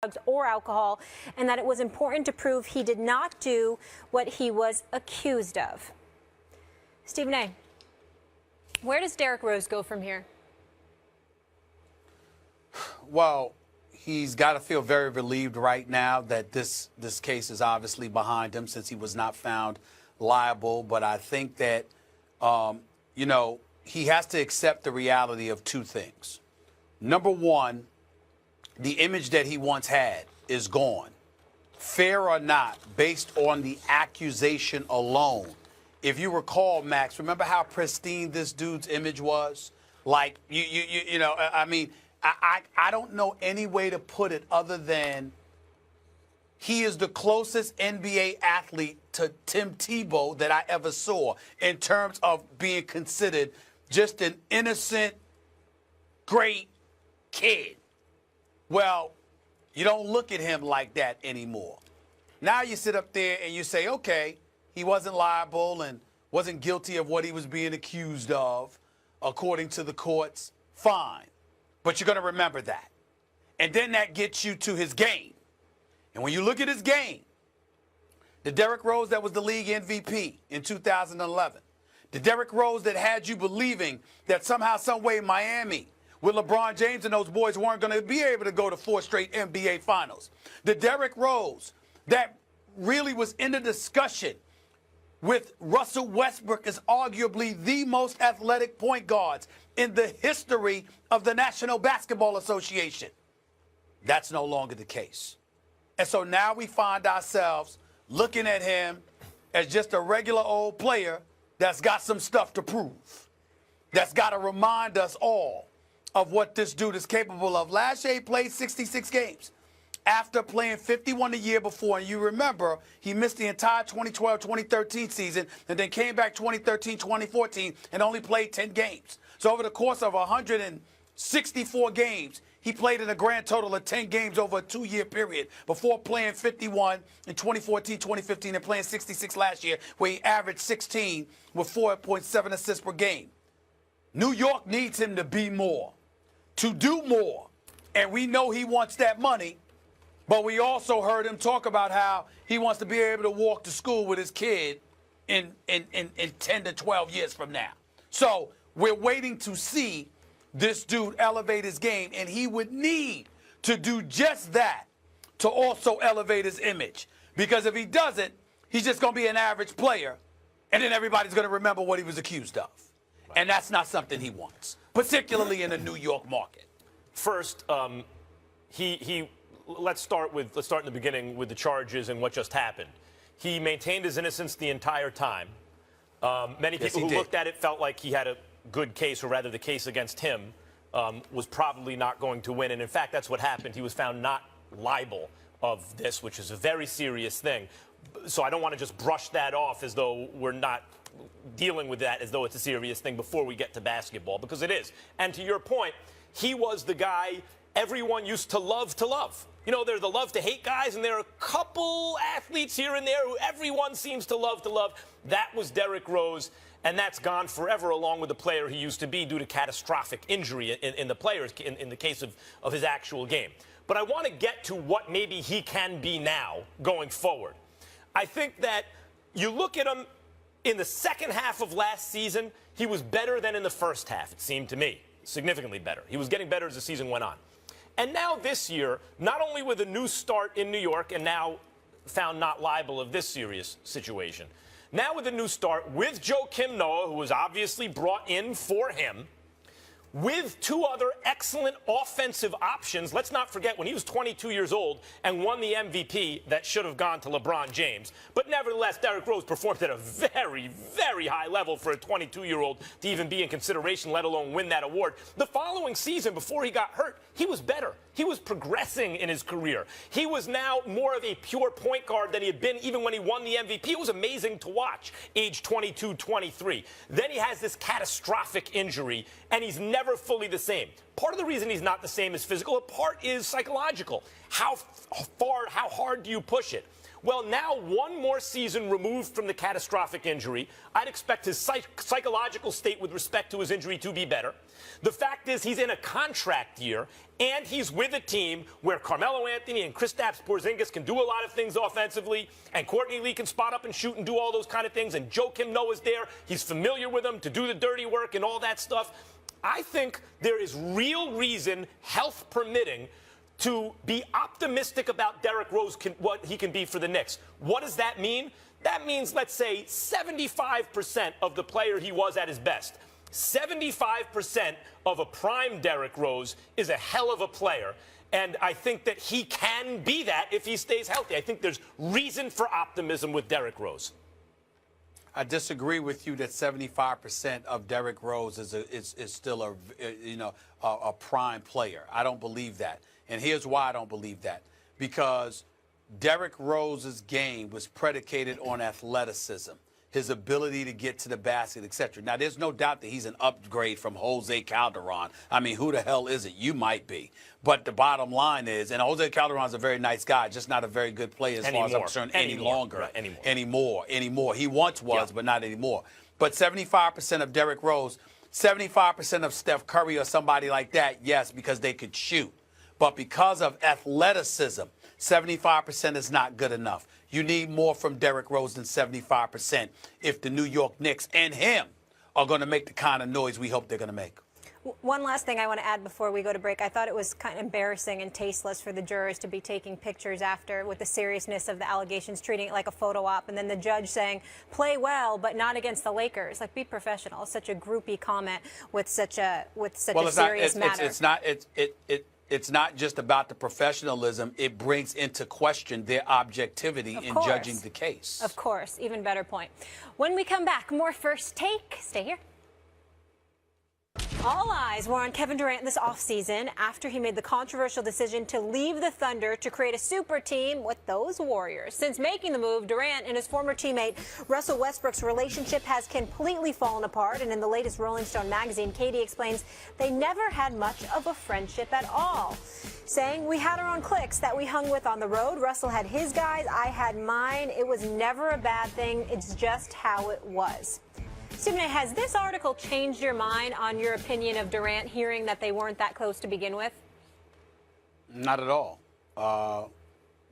drugs or alcohol, and that it was important to prove he did not do what he was accused of. Stephen A., where does Derrick Rose go from here? Well, he's got to feel very relieved right now that this case is obviously behind him since he was not found liable. But I think that, he has to accept the reality of two things. Number one, the image that he once had is gone. Fair or not, based on the accusation alone. If you recall, Max, remember how pristine this dude's image was? Like, I don't know any way to put it other than he is the closest NBA athlete to Tim Tebow that I ever saw in terms of being considered just an innocent, great kid. Well, you don't look at him like that anymore. Now you sit up there and you say, okay, he wasn't liable and wasn't guilty of what he was being accused of, according to the courts. Fine. But you're going to remember that. And then that gets you to his game. And when you look at his game, the Derrick Rose that was the league MVP in 2011, the Derrick Rose that had you believing that somehow, some way, Miami, with LeBron James and those boys, weren't going to be able to go to 4 straight NBA finals. The Derrick Rose that really was in the discussion with Russell Westbrook as arguably the most athletic point guards in the history of the National Basketball Association. That's no longer the case. And so now we find ourselves looking at him as just a regular old player that's got some stuff to prove, that's got to remind us all of what this dude is capable of. Last year he played 66 games after playing 51 the year before. And you remember he missed the entire 2012-2013 season and then came back 2013-2014 and only played 10 games. So over the course of 164 games, he played in a grand total of 10 games over a 2-year period before playing 51 in 2014-2015 and playing 66 last year, where he averaged 16 with 4.7 assists per game. New York needs him to be more, to do more. And we know he wants that money, but we also heard him talk about how he wants to be able to walk to school with his kid in 10 to 12 years from now. So we're waiting to see this dude elevate his game, and he would need to do just that to also elevate his image. Because if he doesn't, he's just going to be an average player, and then everybody's going to remember what he was accused of. And that's not something he wants, particularly in the New York market. First, let's start in the beginning with the charges and what just happened. He maintained his innocence the entire time. Many people who looked at it felt like he had a good case, or rather the case against him was probably not going to win. And in fact, that's what happened. He was found not liable of this, which is a very serious thing. So I don't want to just brush that off as though we're not dealing with that as though it's a serious thing before we get to basketball, because it is. And to your point, he was the guy everyone used to love to love. You know, there's the love to hate guys, and there are a couple athletes here and there who everyone seems to love to love. That was Derrick Rose, and that's gone forever, along with the player he used to be due to catastrophic injury in the case of his actual game. But I want to get to what maybe he can be now going forward. I think that you look at him in the second half of last season, he was better than in the first half, it seemed to me. Significantly better. He was getting better as the season went on. And now this year, not only with a new start in New York and now found not liable of this serious situation, now with a new start with Joakim Noah, who was obviously brought in for him, with 2 other excellent offensive options. Let's not forget when he was 22 years old and won the MVP that should have gone to LeBron James. But nevertheless, Derrick Rose performed at a very, very high level for a 22-year-old to even be in consideration, let alone win that award. The following season, before he got hurt, he was better. He was progressing in his career. He was now more of a pure point guard than he had been even when he won the MVP. It was amazing to watch, age 22, 23. Then he has this catastrophic injury, and he's never never fully the same. Part of the reason he's not the same is physical. A part is psychological. How hard do you push it? Well, now one more season removed from the catastrophic injury, I'd expect his psychological state with respect to his injury to be better. The fact is he's in a contract year, and he's with a team where Carmelo Anthony and Kristaps Porzingis can do a lot of things offensively, and Courtney Lee can spot up and shoot and do all those kind of things, and Joakim Noah's there. He's familiar with them to do the dirty work and all that stuff. I think there is real reason, health permitting, to be optimistic about Derrick Rose, what he can be for the Knicks. What does that mean? That means, let's say, 75% of the player he was at his best. 75% of a prime Derrick Rose is a hell of a player. And I think that he can be that if he stays healthy. I think there's reason for optimism with Derrick Rose. I disagree with you that 75% of Derrick Rose is still a prime player. I don't believe that. And here's why I don't believe that. Because Derrick Rose's game was predicated on athleticism, his ability to get to the basket, etc. Now, there's no doubt that he's an upgrade from Jose Calderon. I mean, who the hell is it? You might be. But the bottom line is, and Jose Calderon's a very nice guy, just not a very good player as far as I'm concerned any longer. Right, anymore. He once was, but not anymore. But 75% of Derrick Rose, 75% of Steph Curry or somebody like that, yes, because they could shoot. But because of athleticism, 75% is not good enough. You need more from Derrick Rose than 75% if the New York Knicks and him are going to make the kind of noise we hope they're going to make. One last thing I want to add before we go to break. I thought it was kind of embarrassing and tasteless for the jurors to be taking pictures after with the seriousness of the allegations, treating it like a photo op, and then the judge saying, play well, but not against the Lakers. Like, be professional. It's such a groupie comment with such a serious matter. It's not just about the professionalism. It brings into question their objectivity in judging the case. Of course. Even better point. When we come back, more First Take. Stay here. All eyes were on Kevin Durant this offseason after he made the controversial decision to leave the Thunder to create a super team with those Warriors. Since making the move, Durant and his former teammate Russell Westbrook's relationship has completely fallen apart. And in the latest Rolling Stone magazine, Katie explains they never had much of a friendship at all, saying, we had our own cliques that we hung with on the road. Russell had his guys, I had mine. It was never a bad thing. It's just how it was. Stephen A., has this article changed your mind on your opinion of Durant, hearing that they weren't that close to begin with? Not at all,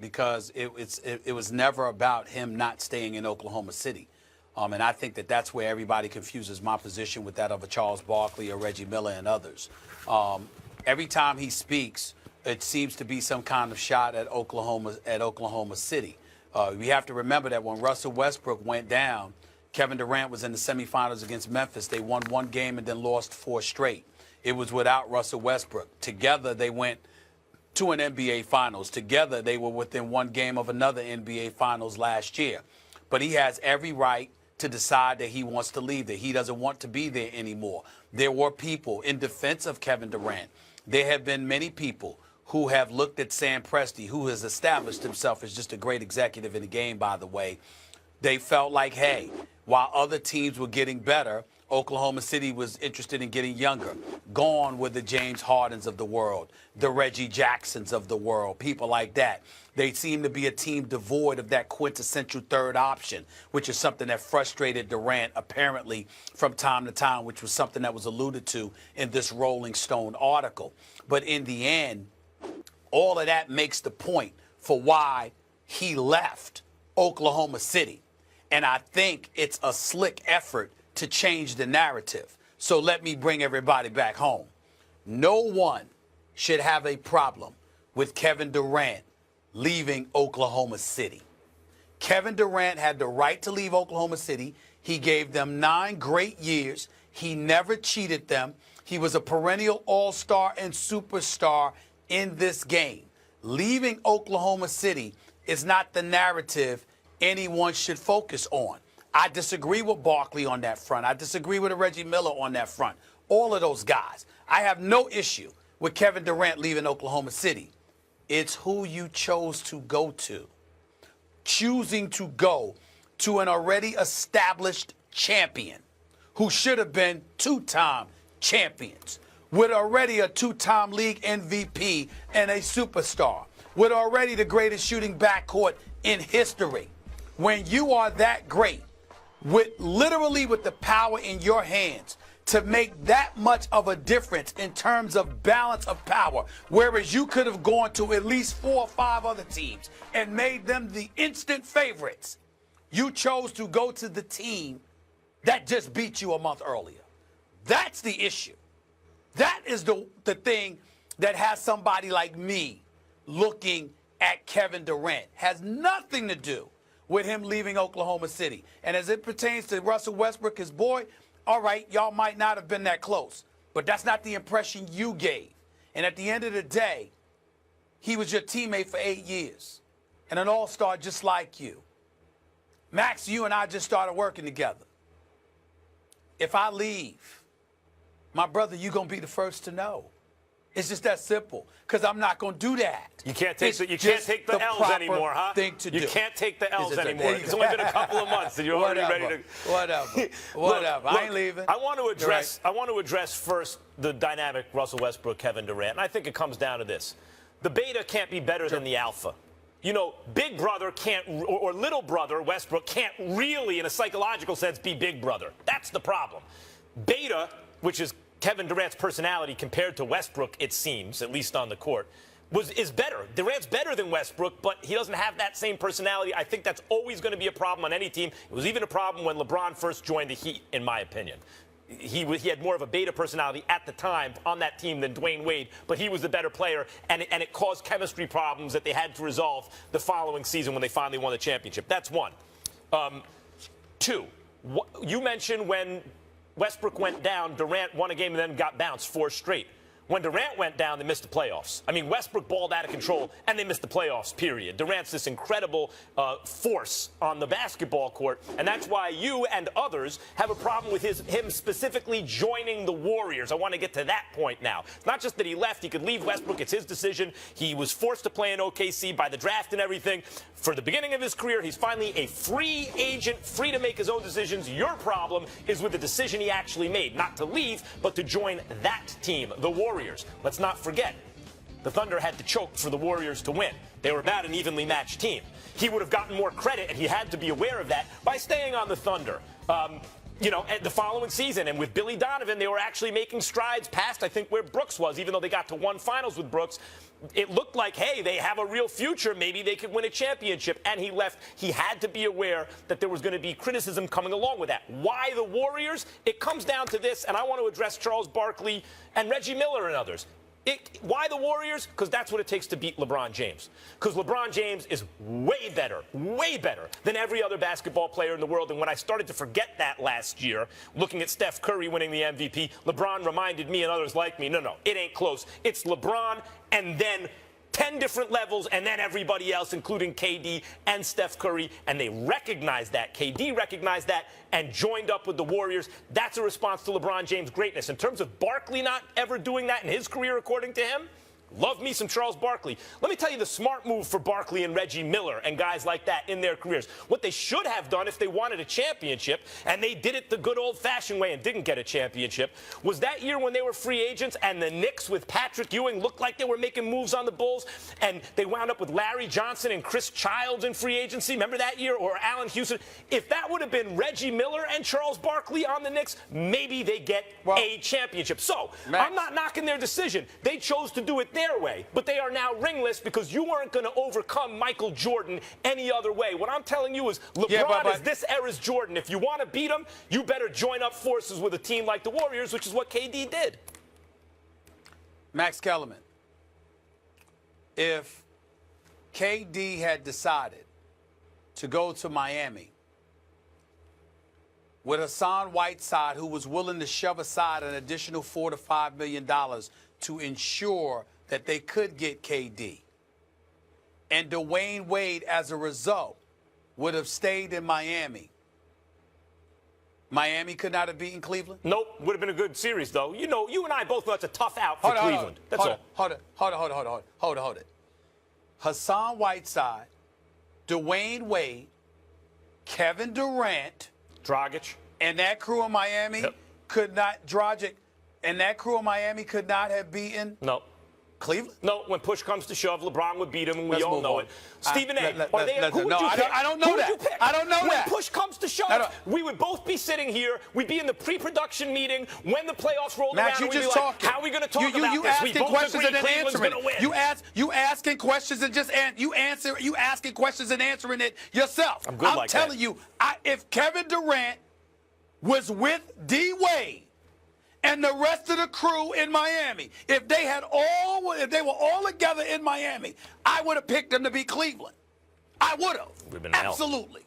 because it was never about him not staying in Oklahoma City. And I think that that's where everybody confuses my position with that of a Charles Barkley or Reggie Miller and others. Every time he speaks, it seems to be some kind of shot at Oklahoma City. We have to remember that when Russell Westbrook went down, Kevin Durant was in the semifinals against Memphis. They won one game and then lost 4 straight. It was without Russell Westbrook. Together, they went to an NBA Finals. Together, they were within one game of another NBA Finals last year. But he has every right to decide that he wants to leave, that he doesn't want to be there anymore. There were people in defense of Kevin Durant. There have been many people who have looked at Sam Presti, who has established himself as just a great executive in the game, by the way. They felt like, hey, while other teams were getting better, Oklahoma City was interested in getting younger. Gone were the James Hardens of the world, the Reggie Jacksons of the world, people like that. They seemed to be a team devoid of that quintessential third option, which is something that frustrated Durant apparently from time to time, which was something that was alluded to in this Rolling Stone article. But in the end, all of that makes the point for why he left Oklahoma City. And I think it's a slick effort to change the narrative. So let me bring everybody back home. No one should have a problem with Kevin Durant leaving Oklahoma City. Kevin Durant had the right to leave Oklahoma City. He gave them 9 great years. He never cheated them. He was a perennial all-star and superstar in this game. Leaving Oklahoma City is not the narrative anyone should focus on. I disagree with Barkley on that front. I disagree with Reggie Miller on that front. All of those guys. I have no issue with Kevin Durant leaving Oklahoma City. It's who you chose to go to. Choosing to go to an already established champion who should have been 2-time champions. with already a two-time league MVP and a superstar, with already the greatest shooting backcourt in history. When you are that great, with the power in your hands to make that much of a difference in terms of balance of power, whereas you could have gone to at least 4 or 5 other teams and made them the instant favorites, you chose to go to the team that just beat you a month earlier. That's the issue. That is the thing that has somebody like me looking at Kevin Durant. Has nothing to do with him leaving Oklahoma City. And as it pertains to Russell Westbrook, his boy, all right, y'all might not have been that close, but that's not the impression you gave. And at the end of the day, he was your teammate for 8 years and an all-star just like you. Max, you and I just started working together. If I leave, my brother, you're going to be the first to know. It's just that simple, because I'm not going to do that. You can't take the L's anymore, huh? You can't take the L's anymore. It's only been a couple of months, and you're already ready to. Whatever. Look, I ain't leaving. I want to address first the dynamic Russell Westbrook, Kevin Durant, and I think it comes down to this: the beta can't be better than the alpha. You know, big brother can't, or little brother Westbrook can't really, in a psychological sense, be big brother. That's the problem. Beta, which is Kevin Durant's personality compared to Westbrook, it seems, at least on the court, is better. Durant's better than Westbrook, but he doesn't have that same personality. I think that's always going to be a problem on any team. It was even a problem when LeBron first joined the Heat, in my opinion. He had more of a beta personality at the time on that team than Dwayne Wade, but he was the better player, and it caused chemistry problems that they had to resolve the following season when they finally won the championship. That's one. 2, you mentioned when Westbrook went down, Durant won a game and then got bounced 4 straight. When Durant went down, they missed the playoffs. I mean, Westbrook balled out of control, and they missed the playoffs, period. Durant's this incredible force on the basketball court, and that's why you and others have a problem with him specifically joining the Warriors. I want to get to that point now. It's not just that he left. He could leave Westbrook. It's his decision. He was forced to play in OKC by the draft and everything. For the beginning of his career, he's finally a free agent, free to make his own decisions. Your problem is with the decision he actually made, not to leave, but to join that team, the Warriors. Let's not forget, the Thunder had to choke for the Warriors to win. They were about an evenly matched team. He would have gotten more credit, and he had to be aware of that, by staying on the Thunder. You know, the following season, and with Billy Donovan, they were actually making strides past, I think, where Brooks was, even though they got to 1 finals with Brooks. It looked like, hey, they have a real future. Maybe they could win a championship. And he left. He had to be aware that there was going to be criticism coming along with that. Why the Warriors? It comes down to this, and I want to address Charles Barkley and Reggie Miller and others. Why the Warriors? Because that's what it takes to beat LeBron James. Because LeBron James is way better than every other basketball player in the world. And when I started to forget that last year, looking at Steph Curry winning the MVP, LeBron reminded me and others like me, no, it ain't close. It's LeBron and then 10 different levels, and then everybody else, including KD and Steph Curry, and they recognized that. KD recognized that and joined up with the Warriors. That's a response to LeBron James' greatness. In terms of Barkley not ever doing that in his career, according to him, love me some Charles Barkley. Let me tell you the smart move for Barkley and Reggie Miller and guys like that in their careers. What they should have done if they wanted a championship, and they did it the good old-fashioned way and didn't get a championship, was that year when they were free agents and the Knicks with Patrick Ewing looked like they were making moves on the Bulls, and they wound up with Larry Johnson and Chris Childs in free agency. Remember that year? Or Allen Houston. If that would have been Reggie Miller and Charles Barkley on the Knicks, maybe they get a championship. So, Max, I'm not knocking their decision. They chose to do it their way, but they are now ringless because you weren't going to overcome Michael Jordan any other way. What I'm telling you is LeBron is this era's Jordan. If you want to beat him, you better join up forces with a team like the Warriors, which is what KD did. Max Kellerman, if KD had decided to go to Miami with Hassan Whiteside, who was willing to shove aside an additional $4 to $5 million to ensure that they could get KD, and Dwayne Wade, as a result, would have stayed in Miami, Miami could not have beaten Cleveland? Nope. Would have been a good series, though. You know, you and I both know it's a tough out for Cleveland. That's all. Hold it. Hassan Whiteside, Dwayne Wade, Kevin Durant, Dragic, and that crew in Miami could not, Dragic, And that crew in Miami could not have beaten Cleveland? No, when push comes to shove, LeBron would beat him, and we Let's all move know on. it. Stephen A., who would no, you pick? I don't know Who that. would you pick? I don't know when that. When push comes to shove, we would both be sitting here. We'd be in the pre-production meeting when the playoffs rolled around. You and just we'd be like, talking. how are we going to talk about you this? asking We both questions agree and then Cleveland's answering going to win. You asking questions and just you asking questions and answering it yourself. I'm good I'm like telling that. you, if Kevin Durant was with D. Wade and the rest of the crew in Miami, if they were all together in Miami, I would have picked them to beat Cleveland. I would have. Absolutely.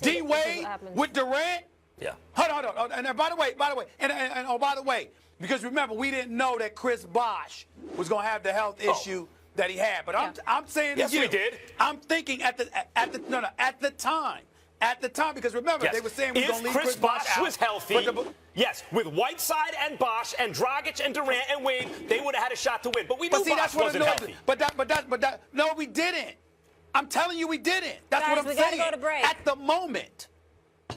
D. Wade with Durant. Yeah. Hold on. And by the way, because remember, we didn't know that Chris Bosh was going to have the health issue that he had. But I'm saying yes, to you, we did. I'm thinking at the time. At the time, because remember, they were saying we were going to leave Chris Bosh out. was healthy, yes, with Whiteside and Bosh and Dragic and Durant and Wade, they would have had a shot to win. But we knew Bosh wasn't healthy. No, we didn't. I'm telling you, we didn't. That's Guys, what I'm we saying. gotta go to break. At the moment.